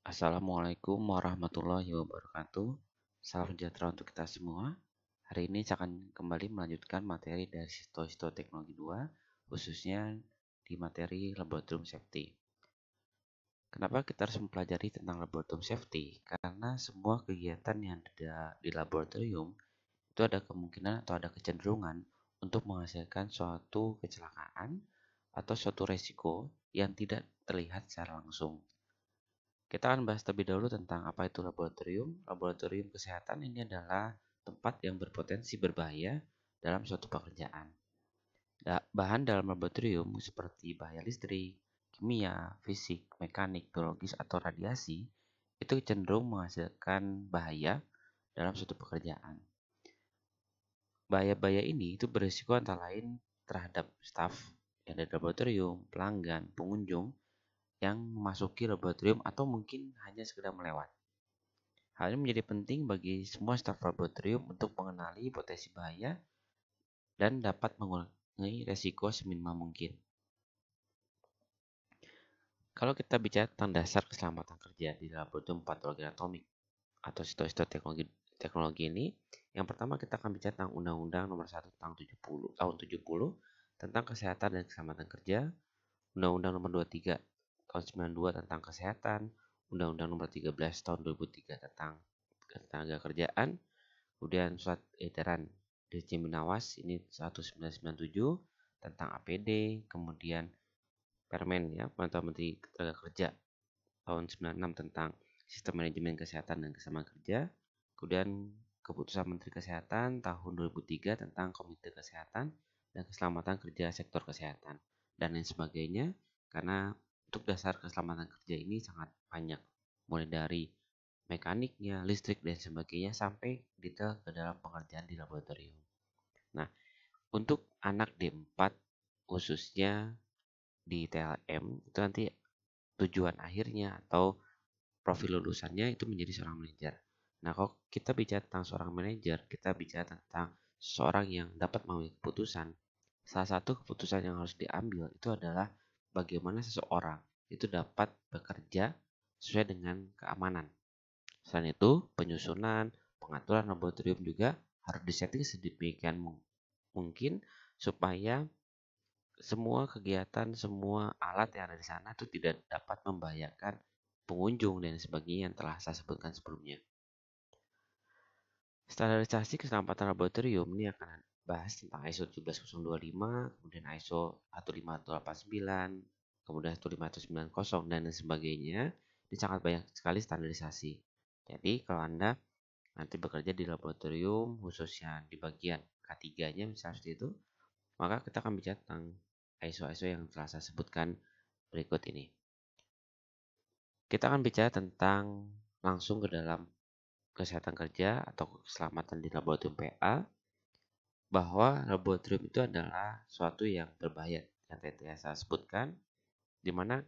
Assalamualaikum warahmatullahi wabarakatuh. Salam sejahtera untuk kita semua. Hari ini saya akan kembali melanjutkan materi dari Histo Teknologi 2, khususnya di materi Laboratorium Safety. Kenapa kita harus mempelajari tentang Laboratorium Safety? Karena semua kegiatan yang ada di laboratorium itu ada kemungkinan atau ada kecenderungan untuk menghasilkan suatu kecelakaan atau suatu resiko yang tidak terlihat secara langsung. Kita akan bahas terlebih dahulu tentang apa itu laboratorium. Laboratorium kesehatan ini adalah tempat yang berpotensi berbahaya dalam suatu pekerjaan. Bahan dalam laboratorium seperti bahaya listrik, kimia, fisik, mekanik, biologis, atau radiasi itu cenderung menghasilkan bahaya dalam suatu pekerjaan. Bahaya-bahaya ini itu berisiko antara lain terhadap staf yang ada di laboratorium, pelanggan, pengunjung yang memasuki laboratorium atau mungkin hanya sekedar melewat. Hal ini menjadi penting bagi semua staf laboratorium untuk mengenali potensi bahaya dan dapat mengurangi resiko seminimal mungkin. Kalau kita bicara tentang dasar keselamatan kerja di laboratorium patologi atomik atau Histo teknologi ini, yang pertama kita akan bicara tentang Undang-Undang Nomor 1 tahun 70 tentang kesehatan dan keselamatan kerja, Undang-Undang Nomor 23 tahun 92 tentang kesehatan, Undang-Undang Nomor 13 tahun 2003 tentang ketenaga kerjaan, kemudian surat edaran Dirjen Binawas ini 1997 tentang APD, kemudian Permen ya, Peraturan Menteri Ketenagakerja tahun 96 tentang Sistem Manajemen Kesehatan dan Keselamatan Kerja, kemudian Keputusan Menteri Kesehatan tahun 2003 tentang Komite Kesehatan dan Keselamatan Kerja Sektor Kesehatan, dan lain sebagainya, karena untuk dasar keselamatan kerja ini sangat banyak, mulai dari mekaniknya, listrik, dan sebagainya, sampai detail ke dalam pengerjaan di laboratorium. Nah, untuk anak D4, khususnya di TLM, itu nanti tujuan akhirnya atau profil lulusannya itu menjadi seorang manajer. Nah, kalau kita bicara tentang seorang manajer, kita bicara tentang seseorang yang dapat mengambil keputusan. Salah satu keputusan yang harus diambil itu adalah bagaimana seseorang itu dapat bekerja sesuai dengan keamanan. Selain itu, penyusunan, pengaturan laboratorium juga harus disetting sedemikian mungkin supaya semua kegiatan, semua alat yang ada di sana itu tidak dapat membahayakan pengunjung dan sebagainya yang telah saya sebutkan sebelumnya. Standarisasi keselamatan laboratorium ini akan bahas tentang ISO 17025, kemudian ISO 15189, kemudian 15190 dan lain sebagainya. Ini sangat banyak sekali standarisasi. Jadi kalau Anda nanti bekerja di laboratorium khususnya di bagian K3-nya misalnya seperti itu, maka kita akan bicara tentang ISO-ISO yang telah saya sebutkan berikut ini. Kita akan bicara tentang langsung ke dalam kesehatan kerja atau keselamatan di laboratorium PA, bahwa laboratorium itu adalah suatu yang berbahaya yang tadi saya sebutkan, di mana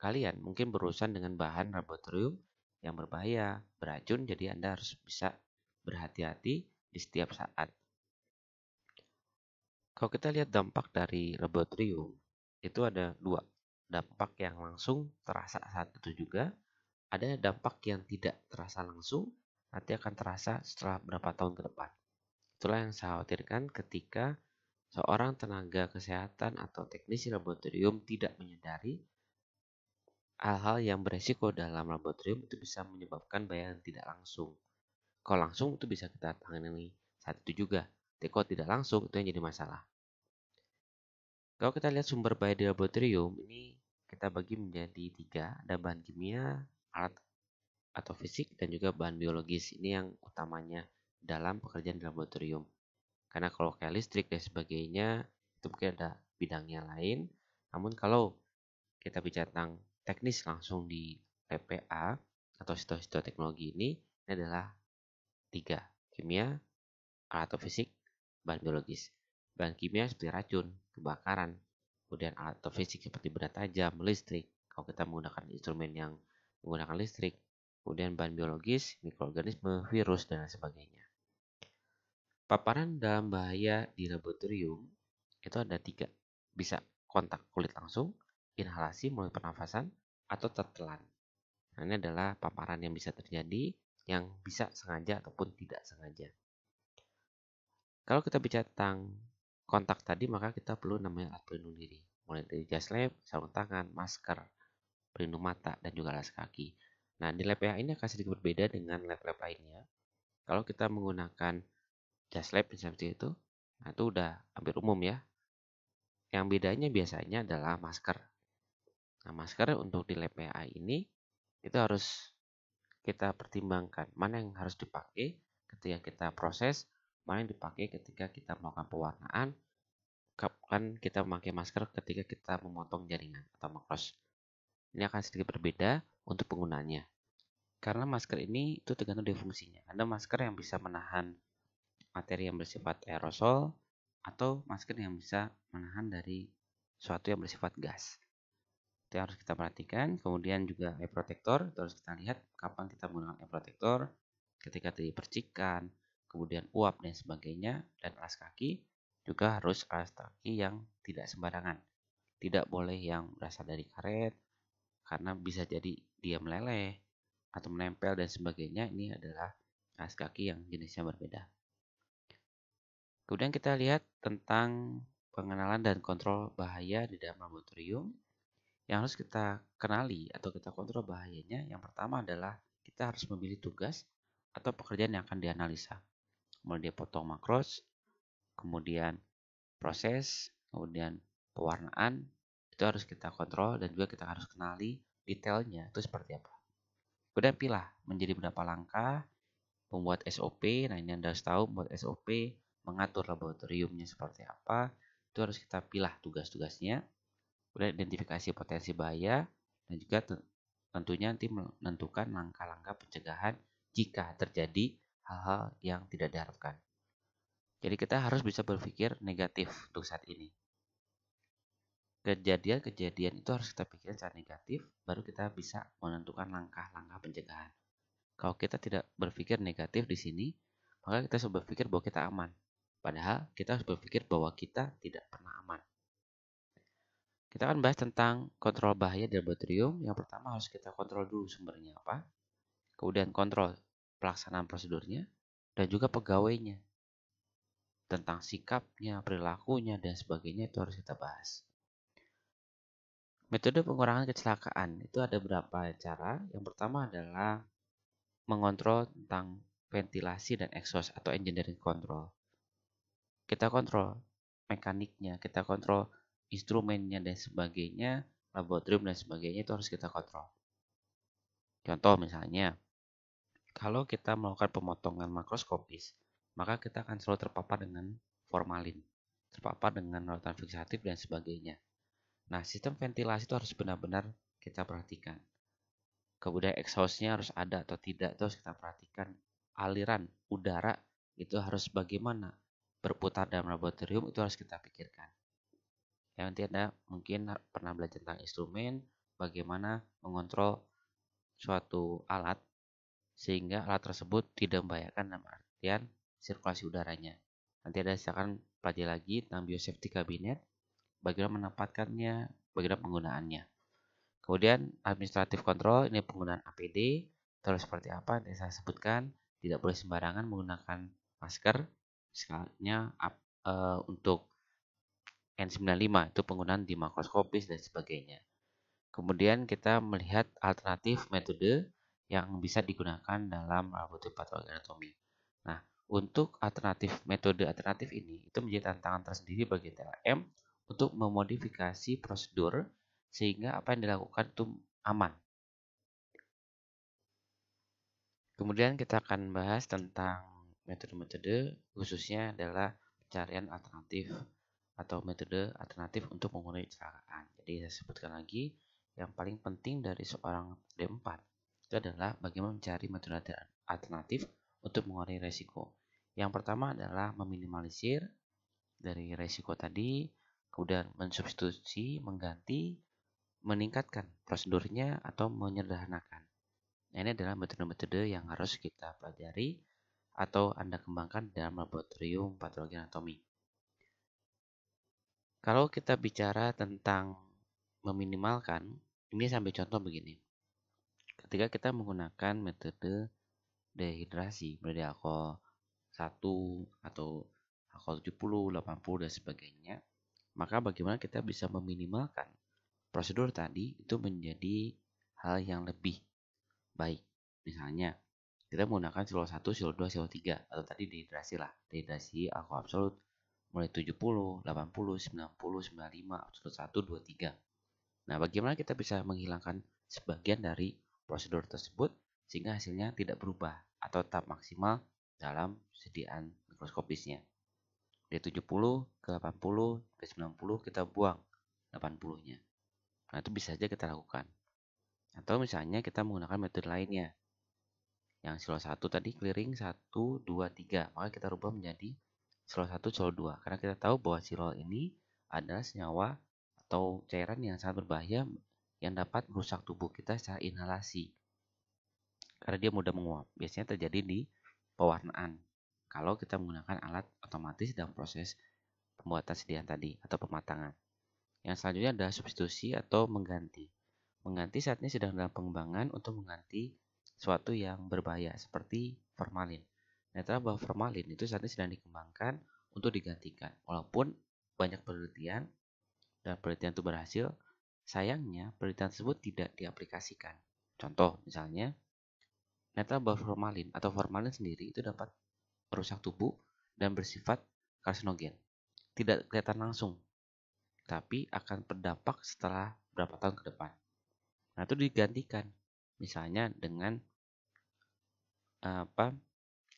kalian mungkin berurusan dengan bahan laboratorium yang berbahaya, beracun, jadi Anda harus bisa berhati-hati di setiap saat. Kalau kita lihat dampak dari laboratorium, itu ada dua. Dampak yang langsung terasa saat itu juga, ada dampak yang tidak terasa langsung, nanti akan terasa setelah berapa tahun ke depan. Itulah yang saya khawatirkan ketika seorang tenaga kesehatan atau teknisi laboratorium tidak menyadari hal-hal yang beresiko dalam laboratorium itu bisa menyebabkan bahaya yang tidak langsung. Kalau langsung itu bisa kita tangani saat itu juga. Tapi kalau tidak langsung itu yang jadi masalah. Kalau kita lihat sumber bahaya di laboratorium, ini kita bagi menjadi tiga. Ada bahan kimia, alat atau fisik, dan juga bahan biologis. Ini yang utamanya dalam pekerjaan di laboratorium. Karena kalau kayak listrik dan sebagainya, itu mungkin ada bidangnya lain. Namun kalau kita bicara tentang teknis langsung di PPA atau Histo Teknologi ini adalah tiga. Kimia, alat atau fisik, bahan biologis. Bahan kimia seperti racun, kebakaran, kemudian alat atau fisik seperti benda tajam, listrik, kalau kita menggunakan instrumen yang menggunakan listrik, kemudian bahan biologis, mikroorganisme, virus, dan lain sebagainya. Paparan dalam bahaya di laboratorium itu ada tiga. Bisa kontak kulit langsung, inhalasi melalui pernafasan, atau tertelan. Nah, ini adalah paparan yang bisa terjadi, yang bisa sengaja ataupun tidak sengaja. Kalau kita bicara tentang kontak tadi, maka kita perlu namanya alat pelindung diri. Mulai dari jas lab, sarung tangan, masker, pelindung mata, dan juga alas kaki. Nah, di lab yang ini akan sedikit berbeda dengan lab-lab lainnya. Kalau kita menggunakan jas lab seperti itu, nah itu udah hampir umum ya. Yang bedanya biasanya adalah masker. Nah, masker untuk di lab PA ini itu harus kita pertimbangkan mana yang harus dipakai ketika kita proses, mana yang dipakai ketika kita melakukan pewarnaan, kapan kita memakai masker ketika kita memotong jaringan atau makros. Ini akan sedikit berbeda untuk penggunaannya. Karena masker ini itu tergantung dari fungsinya. Ada masker yang bisa menahan materi yang bersifat aerosol atau masker yang bisa menahan dari sesuatu yang bersifat gas. Itu harus kita perhatikan. Kemudian juga eye protector, itu harus kita lihat kapan kita menggunakan eye protector, ketika terjadi percikan, kemudian uap dan sebagainya. Dan alas kaki juga harus alas kaki yang tidak sembarangan. Tidak boleh yang berasal dari karet, karena bisa jadi dia meleleh atau menempel dan sebagainya. Ini adalah alas kaki yang jenisnya berbeda. Kemudian kita lihat tentang pengenalan dan kontrol bahaya di dalam laboratorium. Yang harus kita kenali atau kita kontrol bahayanya, yang pertama adalah kita harus memilih tugas atau pekerjaan yang akan dianalisa. Mulai dari potong makros, kemudian proses, kemudian pewarnaan, itu harus kita kontrol dan juga kita harus kenali detailnya itu seperti apa. Kemudian pilah menjadi berapa langkah, membuat SOP. Nah, ini Anda harus tahu membuat SOP, mengatur laboratoriumnya seperti apa, itu harus kita pilah tugas-tugasnya. Kemudian identifikasi potensi bahaya, dan juga tentunya nanti menentukan langkah-langkah pencegahan jika terjadi hal-hal yang tidak diharapkan. Jadi kita harus bisa berpikir negatif untuk saat ini. Kejadian-kejadian itu harus kita pikirkan secara negatif, baru kita bisa menentukan langkah-langkah pencegahan. Kalau kita tidak berpikir negatif di sini, maka kita harus berpikir bahwa kita aman. Padahal kita harus berpikir bahwa kita tidak pernah aman. Kita akan bahas tentang kontrol bahaya di laboratorium. Yang pertama harus kita kontrol dulu sumbernya apa, kemudian kontrol pelaksanaan prosedurnya, dan juga pegawainya. Tentang sikapnya, perilakunya, dan sebagainya itu harus kita bahas. Metode pengurangan kecelakaan itu ada beberapa cara. Yang pertama adalah mengontrol tentang ventilasi dan exhaust atau engineering control. Kita kontrol mekaniknya, kita kontrol instrumennya dan sebagainya, laboratorium dan sebagainya itu harus kita kontrol. Contoh misalnya, kalau kita melakukan pemotongan makroskopis, maka kita akan selalu terpapar dengan formalin, terpapar dengan larutan fiksatif dan sebagainya. Nah, sistem ventilasi itu harus benar-benar kita perhatikan. Kemudian exhaustnya harus ada atau tidak, itu harus kita perhatikan. Aliran udara itu harus bagaimana berputar dalam laboratorium, itu harus kita pikirkan. Yang nanti Anda mungkin pernah belajar tentang instrumen, bagaimana mengontrol suatu alat sehingga alat tersebut tidak membahayakan dalam artian sirkulasi udaranya. Nanti ada silakan pelajari lagi tentang biosafety cabinet, bagaimana menempatkannya, bagaimana penggunaannya. Kemudian administratif control, ini penggunaan APD, terus seperti apa yang saya sebutkan, tidak boleh sembarangan menggunakan masker, misalnya untuk N95 itu penggunaan di makroskopis dan sebagainya. Kemudian kita melihat alternatif metode yang bisa digunakan dalam laboratorium patologi anatomi. Nah, untuk metode alternatif ini itu menjadi tantangan tersendiri bagi TLM untuk memodifikasi prosedur sehingga apa yang dilakukan itu aman. Kemudian kita akan bahas tentang metode-metode, khususnya adalah pencarian alternatif atau metode alternatif untuk mengurangi kecelakaan. Jadi saya sebutkan lagi, yang paling penting dari seorang D4 itu adalah bagaimana mencari metode alternatif untuk mengurangi resiko. Yang pertama adalah meminimalisir dari resiko tadi, kemudian mensubstitusi, mengganti, meningkatkan prosedurnya atau menyederhanakan. Nah, ini adalah metode-metode yang harus kita pelajari atau Anda kembangkan dalam laboratorium patologi anatomi. Kalau kita bicara tentang meminimalkan, ini sampai contoh begini. ketika kita menggunakan metode dehidrasi, menjadi alkohol 1 atau alkohol 70, 80 dan sebagainya, maka bagaimana kita bisa meminimalkan prosedur tadi itu menjadi hal yang lebih baik. Misalnya, kita menggunakan silo 1, silo 2, silo 3 atau tadi dehidrasi lah. Dehidrasi alkohol absolut mulai 70, 80, 90, 95, absolut 1, 2, 3. Nah, bagaimana kita bisa menghilangkan sebagian dari prosedur tersebut sehingga hasilnya tidak berubah atau tetap maksimal dalam sediaan mikroskopisnya. Dari 70 ke 80 ke 90 kita buang 80-nya. Nah, itu bisa saja kita lakukan. Atau misalnya kita menggunakan metode lainnya. Yang silo 1 tadi clearing 1, 2, 3. Maka kita rubah menjadi silo 1, silo 2. Karena kita tahu bahwa silo ini adalah senyawa atau cairan yang sangat berbahaya yang dapat merusak tubuh kita secara inhalasi. Karena dia mudah menguap. Biasanya terjadi di pewarnaan. Kalau kita menggunakan alat otomatis dalam proses pembuatan sediaan tadi atau pematangan. Yang selanjutnya adalah substitusi atau mengganti. Mengganti saat ini sedang dalam pengembangan untuk mengganti sesuatu yang berbahaya seperti formalin. Ternyata bahwa formalin itu saat ini sedang dikembangkan untuk digantikan. Walaupun banyak penelitian dan penelitian itu berhasil, sayangnya penelitian tersebut tidak diaplikasikan. Contoh misalnya, ternyata bahwa formalin atau formalin sendiri itu dapat merusak tubuh dan bersifat karsinogen. Tidak kelihatan langsung, tapi akan berdampak setelah beberapa tahun ke depan. Nah, itu digantikan misalnya dengan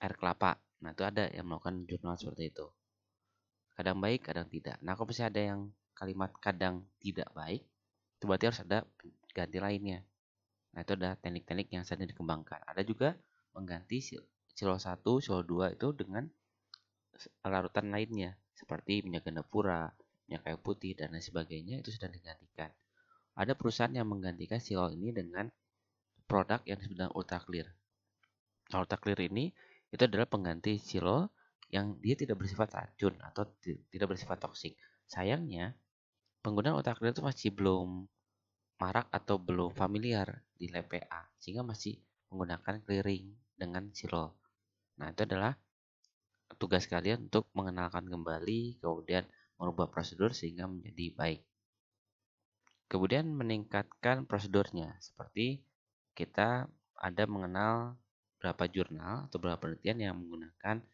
air kelapa. Nah, itu ada yang melakukan jurnal seperti itu. Kadang baik, kadang tidak. Nah, kalau misalnya ada yang kalimat kadang tidak baik, itu berarti harus ada ganti lainnya. Nah, itu ada teknik-teknik yang sedang dikembangkan. Ada juga mengganti silo 1, silo 2 itu dengan larutan lainnya seperti minyak gandapura, minyak kayu putih dan lain sebagainya itu sedang digantikan. Ada perusahaan yang menggantikan silo ini dengan produk yang disebut dengan ultra clear. Ultra clear ini itu adalah pengganti silo yang dia tidak bersifat racun atau tidak bersifat toksik. Sayangnya, penggunaan ultra clear itu masih belum marak atau belum familiar di lab PA, sehingga masih menggunakan clearing dengan silo. Nah, itu adalah tugas kalian untuk mengenalkan kembali, kemudian merubah prosedur sehingga menjadi baik. Kemudian meningkatkan prosedurnya, seperti kita ada mengenal beberapa jurnal atau beberapa penelitian yang menggunakan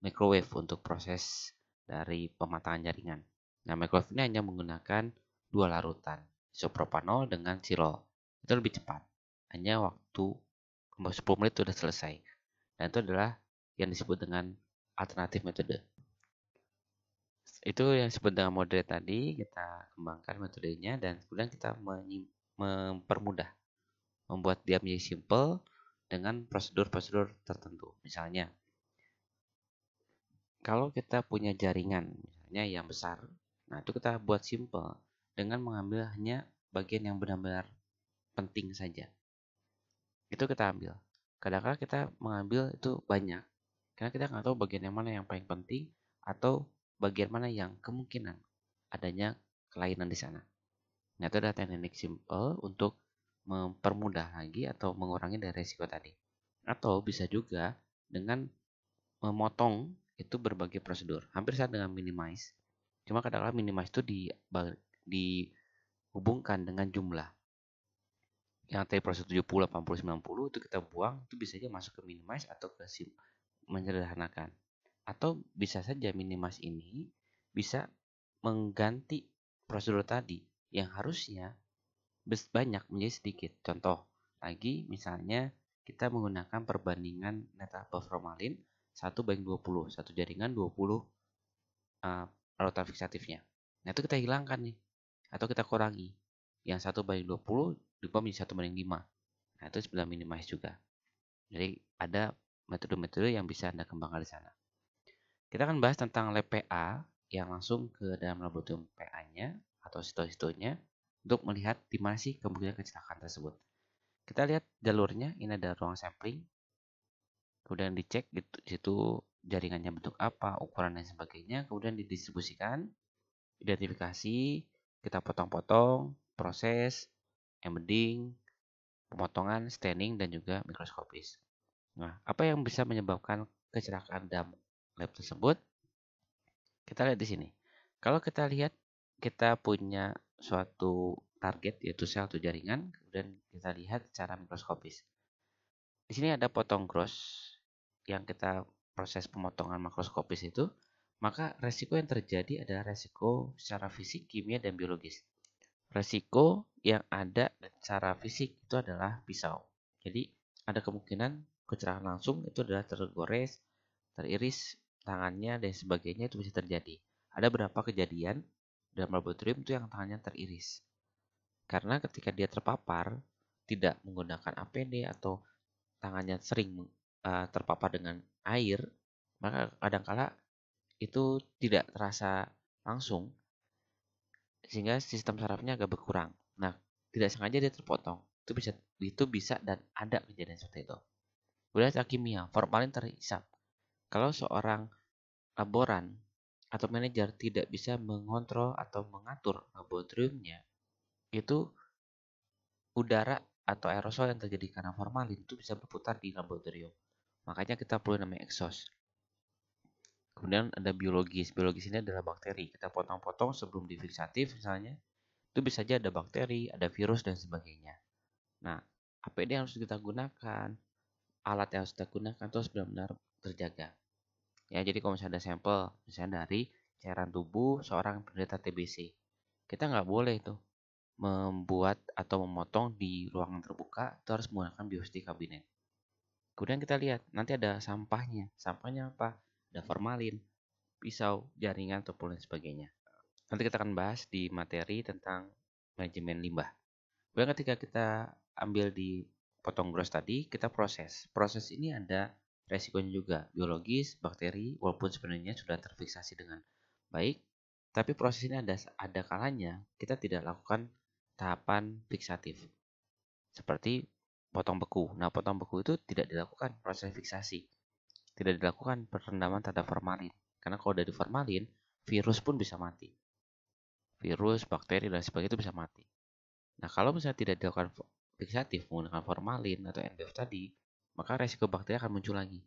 microwave untuk proses dari pematangan jaringan. Nah, microwave ini hanya menggunakan 2 larutan, isopropanol dengan silol. Itu lebih cepat. Hanya waktu 10 menit sudah selesai. Dan itu adalah yang disebut dengan alternatif metode. Itu yang disebut dengan mode tadi, kita kembangkan metodenya dan kemudian kita mempermudah, membuat dia menjadi simple dengan prosedur-prosedur tertentu. Misalnya, kalau kita punya jaringan misalnya yang besar, nah itu kita buat simple dengan mengambil hanya bagian yang benar-benar penting saja. Itu kita ambil. Kadang-kadang kita mengambil itu banyak, karena kita nggak tahu bagian yang mana yang paling penting atau bagian mana yang kemungkinan adanya kelainan di sana. Nah, itu adalah teknik simple untuk mempermudah lagi atau mengurangi dari resiko tadi. Atau bisa juga dengan memotong itu berbagai prosedur. Hampir sama dengan minimize. Cuma kadang-kadang minimize itu dihubungkan dengan jumlah. Yang tadi prosedur 70, 80, 90 itu kita buang, itu bisa saja masuk ke minimize atau ke menyederhanakan. Atau bisa saja minimize ini bisa mengganti prosedur tadi yang harusnya banyak menjadi sedikit. Contoh lagi misalnya kita menggunakan perbandingan netarbal formalin 1:20, satu jaringan 20 larutan fixatifnya. Nah, itu kita hilangkan nih atau kita kurangi. Yang 1:20 diubah menjadi 1:5. Nah, itu sebenarnya minimize juga. Jadi ada metode-metode yang bisa Anda kembangkan di sana. Kita akan bahas tentang lab PA yang langsung ke dalam laboratorium PA-nya atau situ-situnya untuk melihat di mana sih kemungkinan kecelakaan tersebut. Kita lihat jalurnya, ini ada ruang sampling, kemudian dicek di situ jaringannya bentuk apa, ukuran dan sebagainya, kemudian didistribusikan, identifikasi, kita potong-potong, proses, embedding, pemotongan, staining, dan juga mikroskopis. Nah, apa yang bisa menyebabkan kecelakaan dalam lab tersebut? Kita lihat di sini. Kalau kita lihat, kita punya suatu target yaitu sel atau jaringan, kemudian kita lihat secara mikroskopis. Di sini ada potong gross yang kita proses pemotongan makroskopis itu, maka resiko yang terjadi adalah resiko secara fisik, kimia, dan biologis. Resiko yang ada secara fisik itu adalah pisau. Jadi ada kemungkinan kecelakaan langsung itu adalah tergores, teriris tangannya dan sebagainya, itu bisa terjadi. Ada beberapa kejadian dalam laboratorium itu yang tangannya teriris. Karena ketika dia terpapar, tidak menggunakan APD atau tangannya sering terpapar dengan air, maka kadangkala itu tidak terasa langsung sehingga sistem sarafnya agak berkurang. Nah, tidak sengaja dia terpotong. Itu bisa dan ada kejadian seperti itu. Kemudian secara kimia, formalin terhisap. Kalau seorang laboran atau manajer tidak bisa mengontrol atau mengatur laboratoriumnya, itu udara atau aerosol yang terjadi karena formalin itu bisa berputar di laboratorium. Makanya kita perlu namanya exhaust. Kemudian ada biologis. Biologis ini adalah bakteri. Kita potong-potong sebelum difixatif misalnya. Itu bisa saja ada bakteri, ada virus, dan sebagainya. Nah, APD yang harus kita gunakan, alat yang harus kita gunakan itu harus benar-benar terjaga. Ya, jadi kalau misalnya ada sampel, misalnya dari cairan tubuh seorang penderita TBC, kita nggak boleh tuh membuat atau memotong di ruangan terbuka, itu harus menggunakan biopsi kabinet. Kemudian kita lihat, nanti ada sampahnya. Sampahnya apa? Ada formalin, pisau, jaringan, ataupun lain sebagainya. Nanti kita akan bahas di materi tentang manajemen limbah. Kemudian ketika kita ambil di potong gross tadi, kita proses. Proses ini ada resikonya juga, biologis, bakteri, walaupun sebenarnya sudah terfiksasi dengan baik, tapi proses ini ada kalanya kita tidak lakukan tahapan fiksatif. Seperti potong beku. Nah, potong beku itu tidak dilakukan proses fiksasi. Tidak dilakukan perendaman terhadap formalin. Karena kalau dari formalin, virus pun bisa mati. Virus, bakteri, dan sebagainya itu bisa mati. Nah, kalau misalnya tidak dilakukan fiksatif menggunakan formalin atau NBF tadi, maka resiko bakteri akan muncul lagi.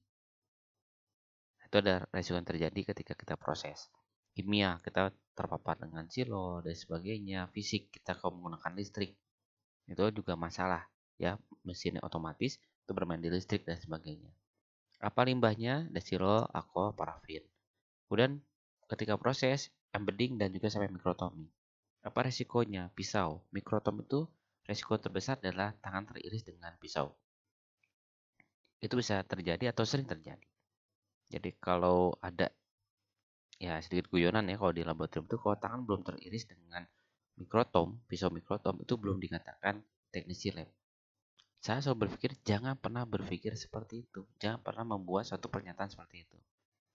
Itu ada resiko yang terjadi ketika kita proses. Kimia, kita terpapar dengan silo dan sebagainya. Fisik, kita kalau menggunakan listrik, itu juga masalah. Ya, mesinnya otomatis itu bermain di listrik dan sebagainya. Apa limbahnya? Desilol, alkohol, parafin. Kemudian ketika proses, embedding dan juga sampai mikrotomi. Apa resikonya? Pisau. Mikrotom itu resiko terbesar adalah tangan teriris dengan pisau. Itu bisa terjadi atau sering terjadi. Jadi kalau ada ya sedikit guyonan ya kalau di laboratorium itu kalau tangan belum teriris dengan mikrotom, pisau mikrotom itu belum dikatakan teknisi lab. Saya selalu berpikir jangan pernah berpikir seperti itu. Jangan pernah membuat suatu pernyataan seperti itu.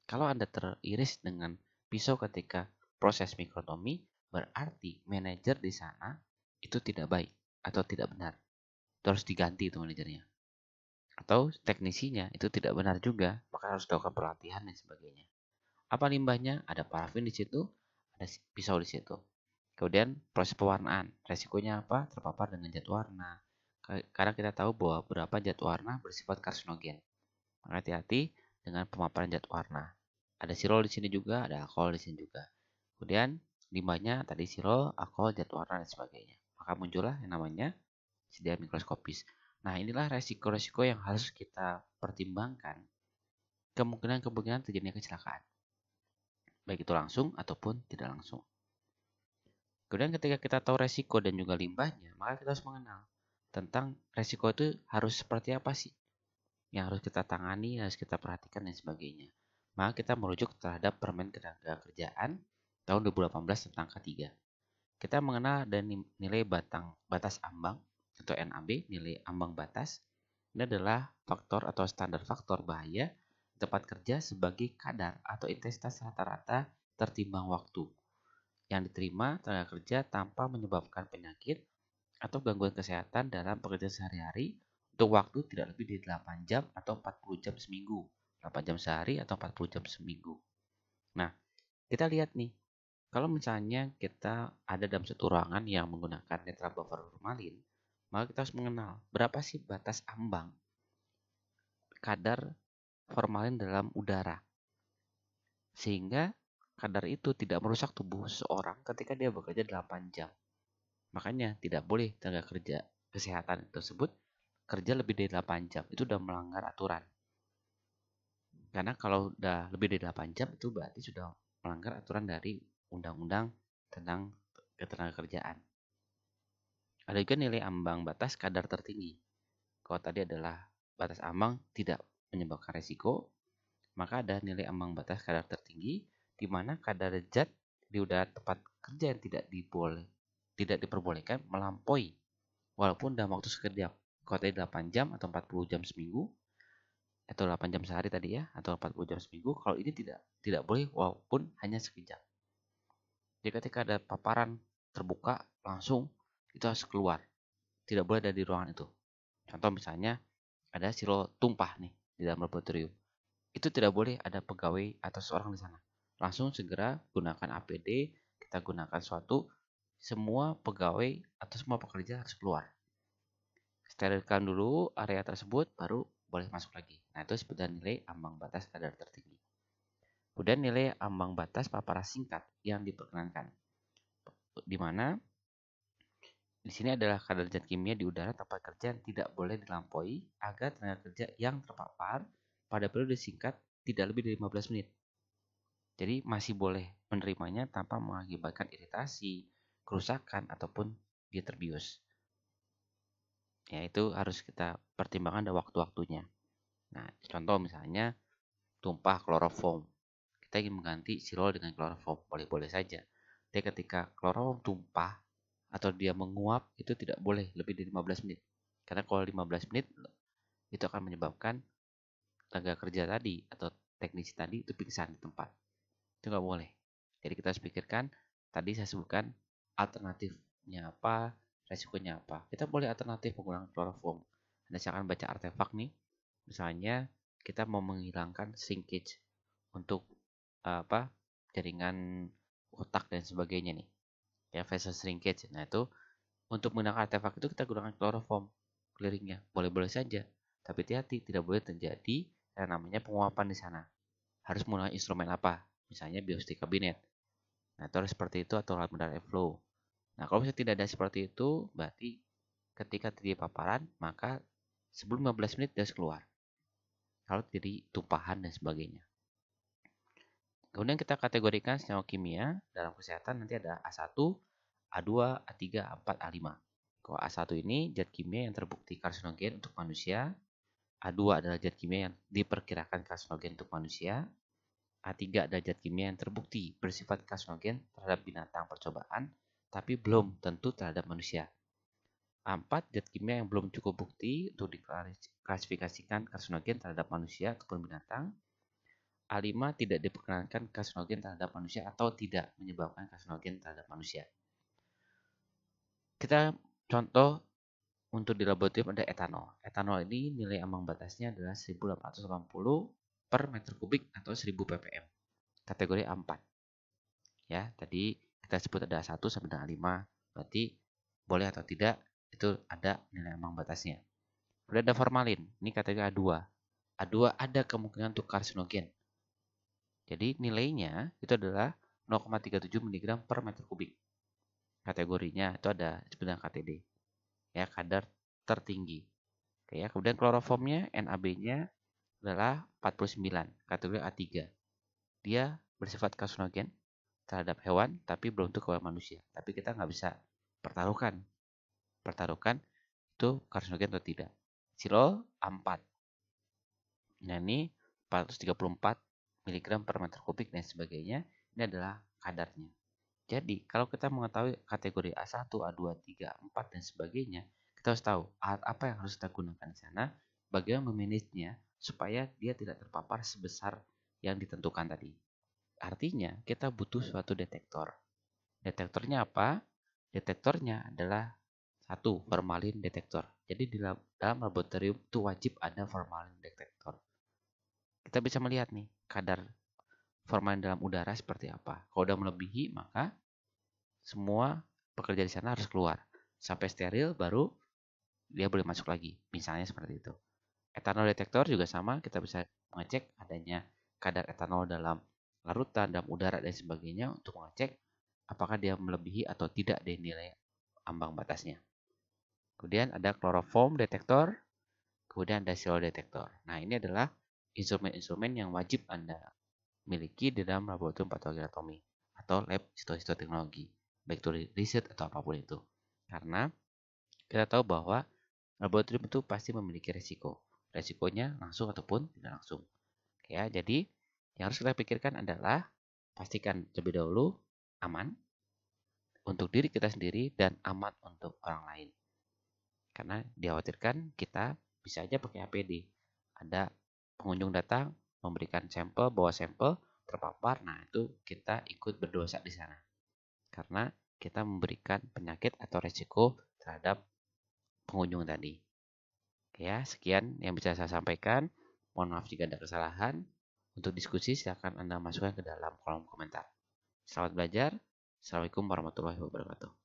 Kalau Anda teriris dengan pisau ketika proses mikrotomi, berarti manajer di sana itu tidak baik atau tidak benar. Itu harus diganti itu manajernya. Atau teknisinya itu tidak benar juga, maka harus dilakukan pelatihan dan sebagainya. Apa limbahnya? Ada parafin di situ, ada pisau di situ. Kemudian proses pewarnaan, resikonya apa? Terpapar dengan zat warna. Karena kita tahu bahwa beberapa zat warna bersifat karsinogen. Maka hati-hati dengan pemaparan zat warna. Ada sirol di sini juga, ada alkohol di sini juga. Kemudian limbahnya tadi sirol, alkohol, zat warna dan sebagainya. Maka muncullah yang namanya sedia mikroskopis. Nah, inilah resiko-resiko yang harus kita pertimbangkan kemungkinan-kemungkinan terjadinya kecelakaan. Baik itu langsung ataupun tidak langsung. Kemudian ketika kita tahu resiko dan juga limbahnya, maka kita harus mengenal tentang resiko itu harus seperti apa sih yang harus kita tangani, harus kita perhatikan dan sebagainya. Maka kita merujuk terhadap Permen Ketenagakerjaan tahun 2018 tentang K3. Kita mengenal dan nilai batas ambang atau NAB, nilai ambang batas. Ini adalah faktor atau standar faktor bahaya tempat kerja sebagai kadar atau intensitas rata-rata tertimbang waktu yang diterima tenaga kerja tanpa menyebabkan penyakit atau gangguan kesehatan dalam pekerjaan sehari-hari untuk waktu tidak lebih dari 8 jam atau 40 jam seminggu. 8 jam sehari atau 40 jam seminggu. Nah, kita lihat nih, kalau misalnya kita ada dalam satu ruangan yang menggunakan netral buffer formalin, maka kita harus mengenal berapa sih batas ambang kadar formalin dalam udara. Sehingga kadar itu tidak merusak tubuh seseorang ketika dia bekerja 8 jam. Makanya tidak boleh tenaga kerja kesehatan tersebut kerja lebih dari 8 jam. Itu udah melanggar aturan. Karena kalau udah lebih dari 8 jam itu berarti sudah melanggar aturan dari undang-undang tentang ketenagakerjaan. Ada juga nilai ambang batas kadar tertinggi. Kalau tadi adalah batas ambang tidak menyebabkan resiko, maka ada nilai ambang batas kadar tertinggi di mana kadar zat di udara tempat kerja yang tidak diperbolehkan melampaui walaupun dalam waktu sekejap. Kalau tadi 8 jam atau 40 jam seminggu atau 8 jam sehari tadi ya atau 40 jam seminggu, kalau ini tidak boleh walaupun hanya sekejap. Jadi ketika ada paparan terbuka langsung itu harus keluar. Tidak boleh ada di ruangan itu. Contoh misalnya ada sirop tumpah nih di dalam laboratorium. Itu tidak boleh ada pegawai atau seorang di sana. Langsung segera gunakan APD, kita gunakan suatu, semua pegawai atau semua pekerja harus keluar. Sterilkan dulu area tersebut, baru boleh masuk lagi. Nah, itu disebut nilai ambang batas kadar tertinggi. Kemudian nilai ambang batas paparan singkat yang diperkenankan. Di mana di sini adalah kadar zat kimia di udara tempat kerja yang tidak boleh dilampaui agar tenaga kerja yang terpapar pada periode singkat tidak lebih dari 15 menit. Jadi masih boleh menerimanya tanpa mengakibatkan iritasi, kerusakan, ataupun dia terbius. Ya, itu harus kita pertimbangkan ada waktu-waktunya. Nah, contoh misalnya tumpah kloroform. Kita ingin mengganti sirol dengan kloroform, boleh-boleh saja. Tapi ketika kloroform tumpah atau dia menguap, itu tidak boleh lebih dari 15 menit. Karena kalau 15 menit, itu akan menyebabkan tenaga kerja tadi atau teknisi tadi itu pingsan di tempat. Itu nggak boleh. Jadi kita harus pikirkan, tadi saya sebutkan alternatifnya apa, resikonya apa. Kita boleh alternatif menggunakan kloroform. Anda silakan baca artefak nih. Misalnya kita mau menghilangkan shrinkage untuk apa jaringan otak dan sebagainya nih. Ya, vessel shrinkage. Nah, itu untuk menggunakan artefak itu kita gunakan kloroform clearingnya. Boleh-boleh saja. Tapi hati-hati, tidak boleh terjadi yang namanya penguapan di sana. Harus menggunakan instrumen apa? Misalnya biostik kabinet. Nah, itu harus seperti itu atau alat benar airflow. Nah, kalau misalnya tidak ada seperti itu, berarti ketika terjadi paparan, maka sebelum 15 menit dia harus keluar. Kalau terjadi tumpahan dan sebagainya. Kemudian kita kategorikan senyawa kimia dalam kesehatan nanti ada A1, A2, A3, A4, A5. Kalau A1 ini zat kimia yang terbukti karsinogen untuk manusia, A2 adalah zat kimia yang diperkirakan karsinogen untuk manusia, A3 adalah zat kimia yang terbukti bersifat karsinogen terhadap binatang percobaan, tapi belum tentu terhadap manusia. A4 zat kimia yang belum cukup bukti untuk diklasifikasikan karsinogen terhadap manusia ataupun binatang. A5 tidak diperkenankan karsinogen terhadap manusia atau tidak menyebabkan karsinogen terhadap manusia. Kita contoh untuk di laboratorium ada etanol. Etanol ini nilai ambang batasnya adalah 1880 per meter kubik atau 1000 ppm. Kategori A4. Ya, tadi kita sebut ada 1 sampai dengan 5. Berarti boleh atau tidak itu ada nilai ambang batasnya. Kemudian ada formalin. Ini kategori A2. A2 ada kemungkinan untuk karsinogen. Jadi nilainya itu adalah 0,37 mg per meter kubik. Kategorinya itu ada sebenarnya KTD. Ya, kadar tertinggi. Oke ya, kemudian kloroformnya NAB-nya adalah 49, kategori A3. Dia bersifat karsinogen terhadap hewan tapi belum untuk kepada manusia. Tapi kita nggak bisa pertaruhkan itu karsinogen atau tidak. Silol A4. Nah, ini 434 mg per meter kubik dan sebagainya. Ini adalah kadarnya. Jadi, kalau kita mengetahui kategori A1, A2, 3, 4, dan sebagainya, kita harus tahu alat apa yang harus kita gunakan di sana, bagaimana memanagenya supaya dia tidak terpapar sebesar yang ditentukan tadi. Artinya, kita butuh suatu detektor. Detektornya apa? Detektornya adalah satu, formalin detektor. Jadi di dalam laboratorium itu wajib ada formalin detektor. Kita bisa melihat nih kadar formalin dalam udara seperti apa. Kalau udah melebihi, maka semua pekerja di sana harus keluar. Sampai steril baru dia boleh masuk lagi. Misalnya seperti itu. Etanol detektor juga sama, kita bisa mengecek adanya kadar etanol dalam larutan, dalam udara, dan sebagainya untuk mengecek apakah dia melebihi atau tidak dari nilai ambang batasnya. Kemudian ada chloroform detektor, kemudian ada silo detektor. Nah, ini adalah instrumen-instrumen yang wajib Anda miliki di dalam laboratorium patologi anatomi atau lab histoteknologi, baik itu riset atau apapun itu. Karena kita tahu bahwa laboratorium itu pasti memiliki resiko. Resikonya langsung ataupun tidak langsung. Ya, jadi yang harus kita pikirkan adalah pastikan terlebih dahulu aman untuk diri kita sendiri dan aman untuk orang lain. Karena dikhawatirkan kita bisa aja pakai APD. Ada pengunjung datang, memberikan sampel, bawa sampel, terpapar, nah itu kita ikut berdosa di sana. Karena kita memberikan penyakit atau resiko terhadap pengunjung tadi. Ya, sekian yang bisa saya sampaikan. Mohon maaf jika ada kesalahan. Untuk diskusi, silakan Anda masukkan ke dalam kolom komentar. Selamat belajar. Assalamualaikum warahmatullahi wabarakatuh.